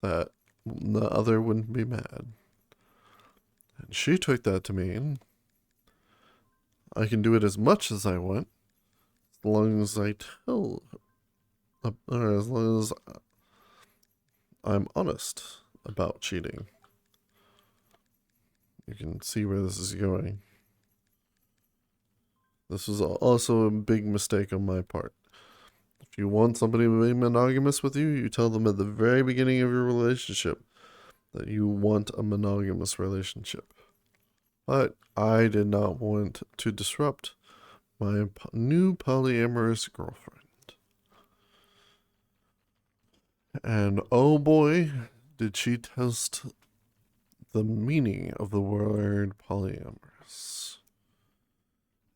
that the other wouldn't be mad. And she took that to mean I can do it as much as I want, as long as I tell, or as long as I'm honest about cheating. You can see where this is going. This was also a big mistake on my part. If you want somebody to be monogamous with you, you tell them at the very beginning of your relationship that you want a monogamous relationship. But I did not want to disrupt my new polyamorous girlfriend. And oh boy, did she test the meaning of the word polyamorous.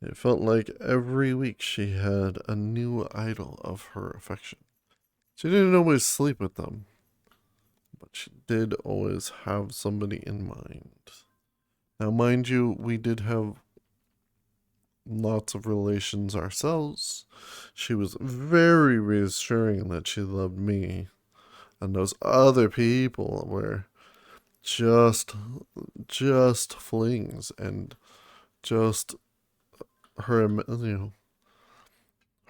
It felt like every week she had a new idol of her affection. She didn't always sleep with them, but she did always have somebody in mind. Now, mind you, we did have lots of relations ourselves. She was very reassuring that she loved me, and those other people were just flings and just her,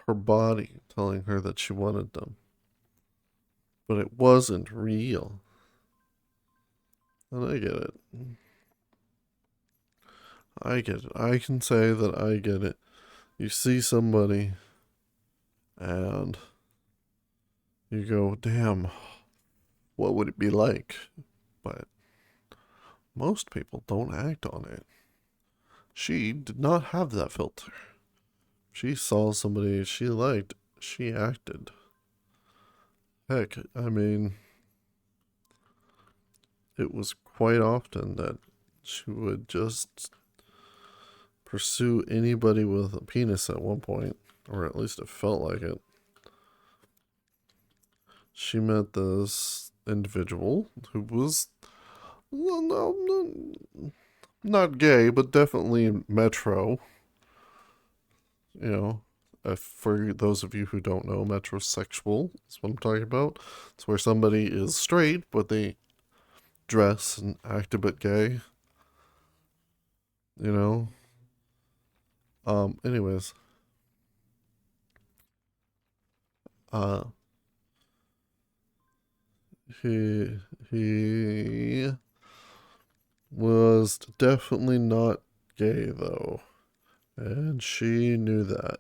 her body telling her that she wanted them. But it wasn't real. And I get it. I get it. I can say that I get it. You see somebody and you go, damn, what would it be like? But most people don't act on it. She did not have that filter. She saw somebody she liked, she acted. Heck, I mean, it was quite often that she would just pursue anybody with a penis at one point, or at least it felt like it. She met this individual who was, well, no, not gay, but definitely metro. You know, for those of you who don't know, metrosexual is what I'm talking about. It's where somebody is straight, but they dress and act a bit gay. You know. Anyways, uh, he he was definitely not gay though, and she knew that.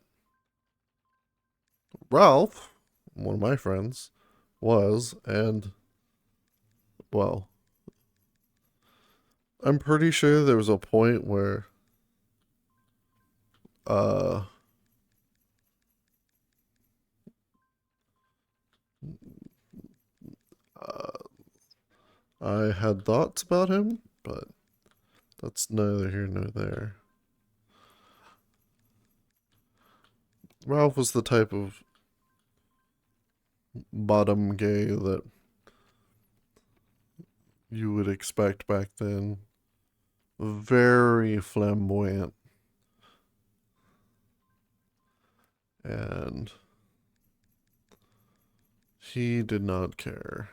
Ralph, one of my friends, was, and well, I'm pretty sure there was a point where uh uh I had thoughts about him, but that's neither here nor there. Ralph was the type of bottom gay that you would expect back then. Very flamboyant. And he did not care.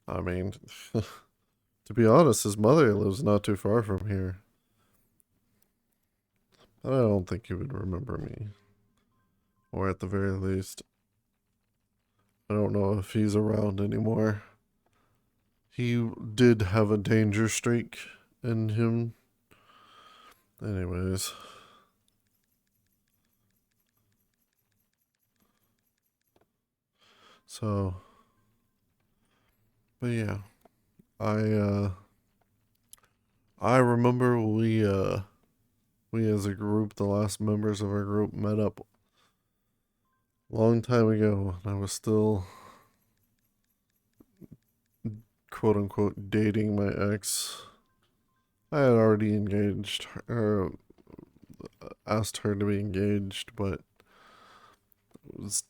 I mean, to be honest, his mother lives not too far from here. I don't think he would remember me. Or at the very least, I don't know if he's around anymore. He did have a danger streak in him. Anyways, so, but yeah, I uh I remember we as a group, the last members of our group met up a long time ago, and I was still quote unquote dating my ex. I had already engaged her, asked her to be engaged, but it was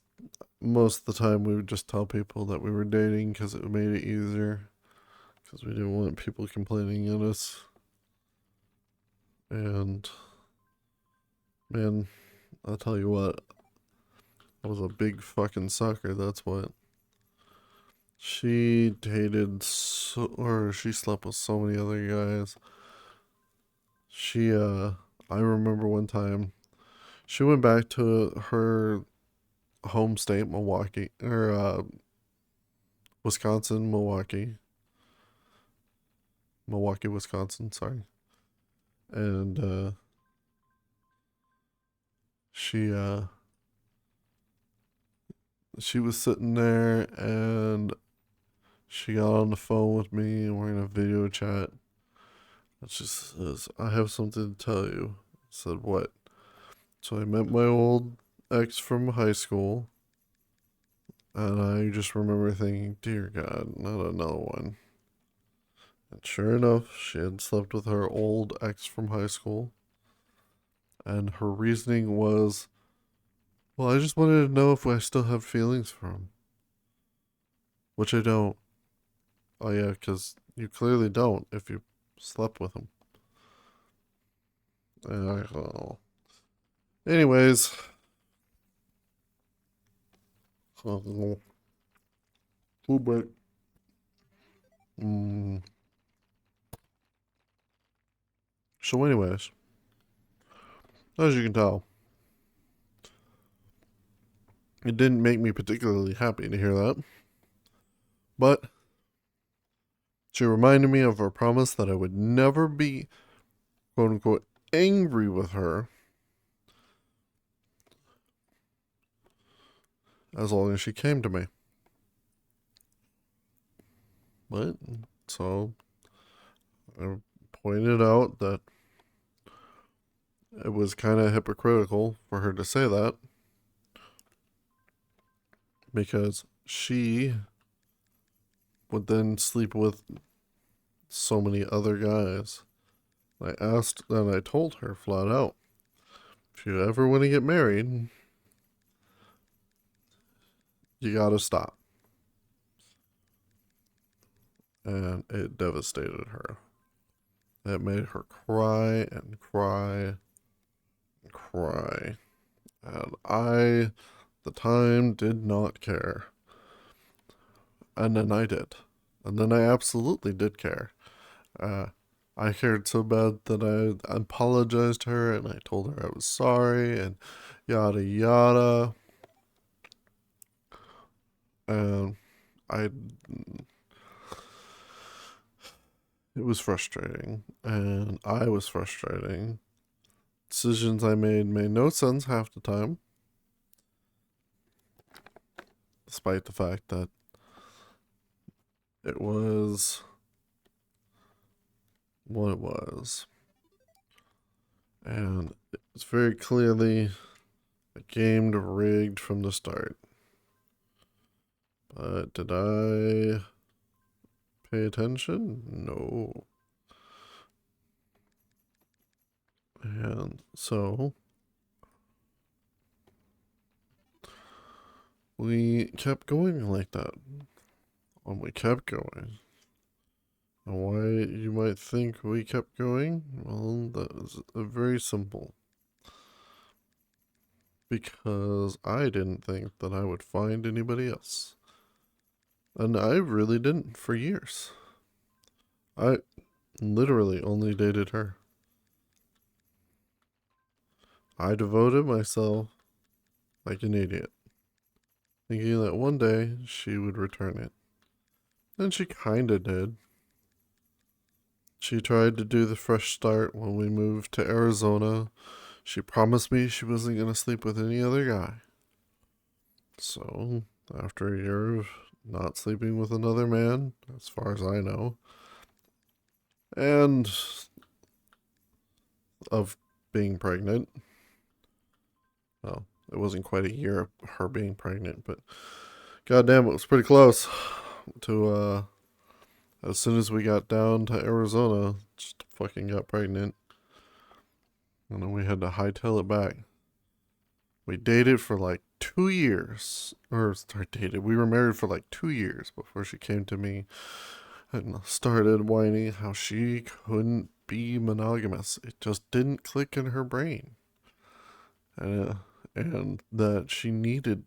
most of the time we would just tell people that we were dating because it made it easier because we didn't want people complaining at us. And man, I'll tell you what, I was a big fucking sucker. That's what. She dated or she slept with so many other guys. I remember one time she went back to her home state, Milwaukee, or Wisconsin, Milwaukee, Wisconsin. Sorry, and she uh, she was sitting there, and she got on the phone with me, and we're in a video chat. And she says, "I have something to tell you." I said, "What?" So I met my old ex from high school, and I just remember thinking, "Dear God, not another one." And sure enough, she had slept with her old ex from high school. And her reasoning was, well, I just wanted to know if I still have feelings for him. Which I don't. Oh, yeah, because you clearly don't if you slept with him. And oh. Anyways. Cool break. Mm. So, anyways, as you can tell, it didn't make me particularly happy to hear that. But she reminded me of her promise that I would never be, quote unquote, angry with her as long as she came to me. But, so I pointed out that it was kind of hypocritical for her to say that because she would then sleep with so many other guys. I asked and I told her flat out, if you ever want to get married, you gotta stop. And it devastated her. It made her cry and cry and cry. And I, the time, did not care. And then I did. And then I absolutely did care. Uh, I cared so bad that I apologized to her and I told her I was sorry and yada yada. And I, it was frustrating. And I was frustrating. Decisions I made no sense half the time, despite the fact that it was what it was. And it's very clearly a game rigged from the start. But did I pay attention? No. And so we kept going like that. And we kept going. And why you might think we kept going? Well, that is very simple. Because I didn't think that I would find anybody else. And I really didn't for years. I literally only dated her. I devoted myself like an idiot, thinking that one day she would return it. And she kinda did. She tried to do the fresh start when we moved to Arizona. She promised me she wasn't going to sleep with any other guy. So, after a year of not sleeping with another man, as far as I know, and of being pregnant, well, it wasn't quite a year of her being pregnant, but goddamn, it was pretty close to, as soon as we got down to Arizona, just fucking got pregnant. And then we had to hightail it back. We dated for like 2 years. Or, sorry, dated. We were married for like 2 years before she came to me and started whining how she couldn't be monogamous. It just didn't click in her brain. And that she needed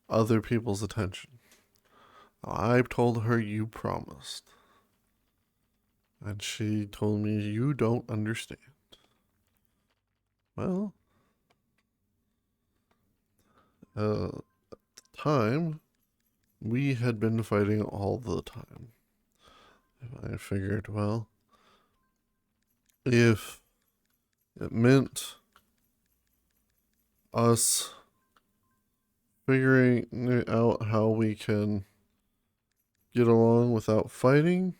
other people's attention. I told her you promised. And she told me you don't understand. Well, at the time, we had been fighting all the time. I figured, well, if it meant us figuring out how we can get along without fighting,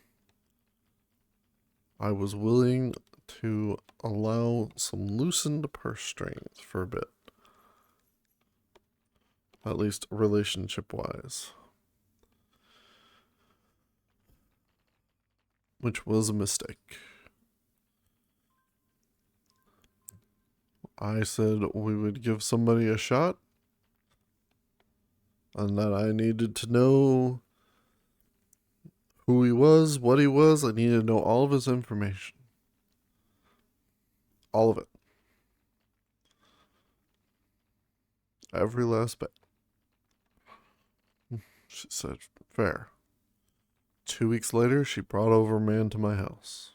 I was willing to allow some loosened purse strings for a bit. At least relationship-wise. Which was a mistake. I said we would give somebody a shot, and that I needed to know who he was, what he was. I needed to know all of his information. All of it. Every last bit. She said, fair. 2 weeks later, she brought over a man to my house.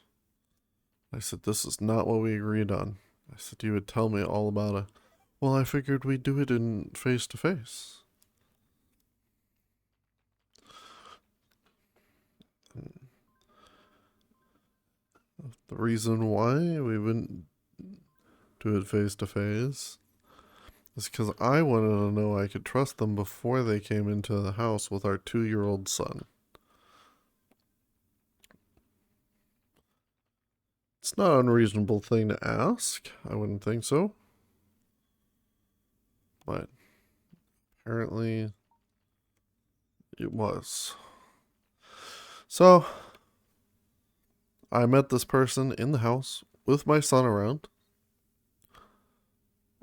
I said, this is not what we agreed on. I said, you would tell me all about it. Well, I figured we'd do it in face to face. The reason why we wouldn't do it face to face is because I wanted to know I could trust them before they came into the house with our 2-year-old son. It's not an unreasonable thing to ask. I wouldn't think so. But apparently it was. So I met this person in the house with my son around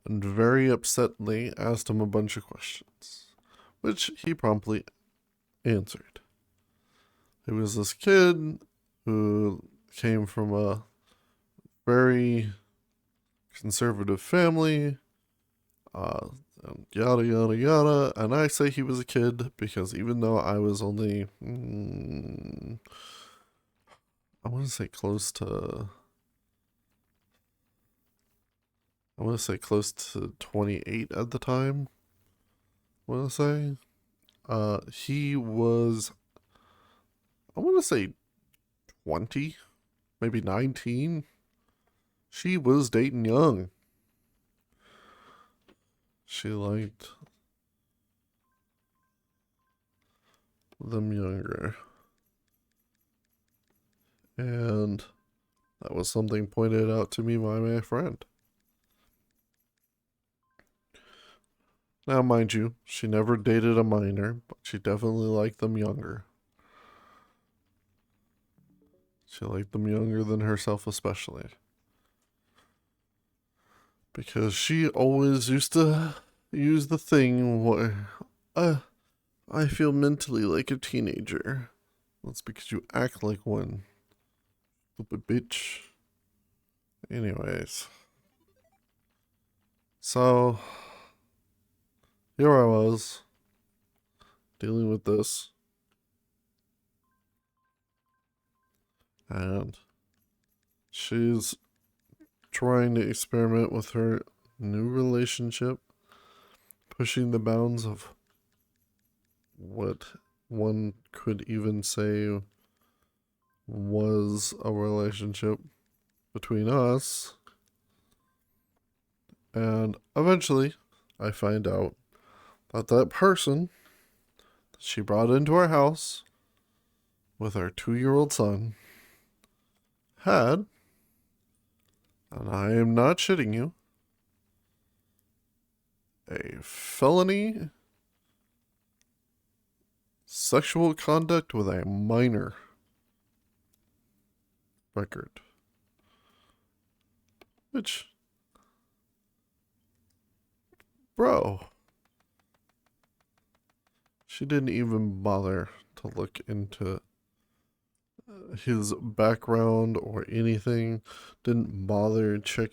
and very upsetly asked him a bunch of questions, which he promptly answered. It was this kid who came from a very conservative family, and yada yada yada. And I say he was a kid because even though I was only, I want to say close to 28 at the time. I want to say, he was, I want to say 20, maybe 19. She was dating young. She liked them younger. And that was something pointed out to me by my friend. Now, mind you, she never dated a minor, but she definitely liked them younger. She liked them younger than herself, especially. Because she always used to use the thing where, I feel mentally like a teenager. That's because you act like one. Stupid bitch. Anyways. So, here I was, dealing with this. And she's trying to experiment with her new relationship, pushing the bounds of what one could even say was a relationship between us. And eventually, I find out that that person that she brought into our house with our 2-year-old son had, and I am not shitting you, a felony sexual conduct with a minor record. Which, bro, she didn't even bother to look into his background or anything, didn't bother checking